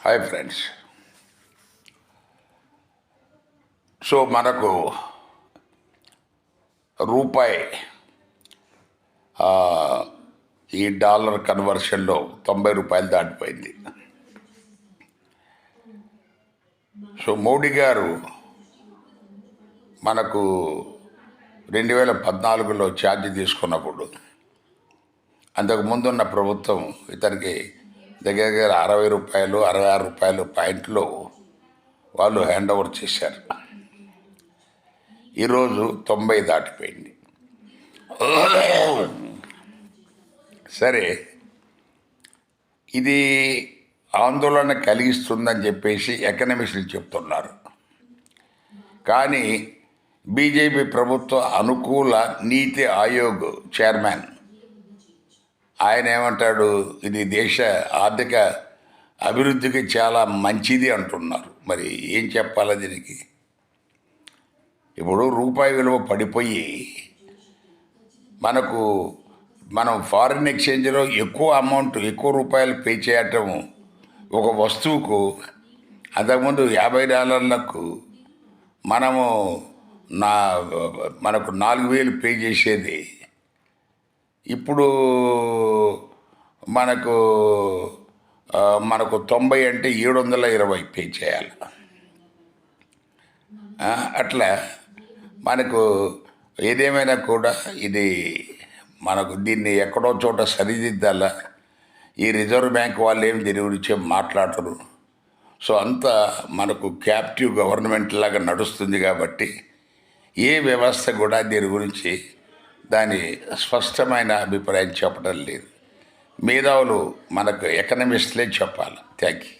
Hi friends. So మనకు రూపాయి ఈ డాలర్ కన్వర్షన్లో 90 రూపాయలు దాటిపోయింది. సో మోడీ గారు మనకు 2014లో ఛార్జ్ తీసుకున్నప్పుడు అంతకు ముందున్న ప్రభుత్వం ఇతనికి దగ్గర 60 రూపాయలు 66 రూపాయలు పాయింట్లు వాళ్ళు హ్యాండ్ ఓవర్ చేశారు. ఈరోజు 90 దాటిపోయింది. సరే, ఇది ఆందోళన కలిగిస్తుందని చెప్పేసి ఎకనమిస్టులు చెప్తున్నారు. కానీ బీజేపీ ప్రభుత్వ అనుకూల నీతి ఆయోగ్ చైర్మన్ ఆయన ఏమంటాడు, ఇది దేశ ఆర్థిక అభివృద్ధికి చాలా మంచిది అంటున్నారు. మరి ఏం చెప్పాలి దీనికి? ఇప్పుడు రూపాయి విలువ పడిపోయి మనం ఫారిన్ ఎక్స్చేంజ్లో ఎక్కువ రూపాయలు పే చేయటం ఒక వస్తువుకు అంతకుముందు $50 మనకు 4,000 పే చేసేది ఇప్పుడు మనకు 90 అంటే 720 పే చేయాలి. అట్లా మనకు ఏదేమైనా కూడా ఇది మనకు దీన్ని ఎక్కడో చోట సరిదిద్దాల. ఈ రిజర్వ్ బ్యాంక్ వాళ్ళు ఏమి దీని గురించి మాట్లాడరు. సో అంతా మనకు క్యాప్టివ్ గవర్నమెంట్ లాగా నడుస్తుంది. కాబట్టి ఏ వ్యవస్థ కూడా దీని గురించి దాని స్పష్టమైన అభిప్రాయం చెప్పడం లేదు. మేధావులు మనకు ఎకనమిస్టులే చెప్పాలి. Thank you.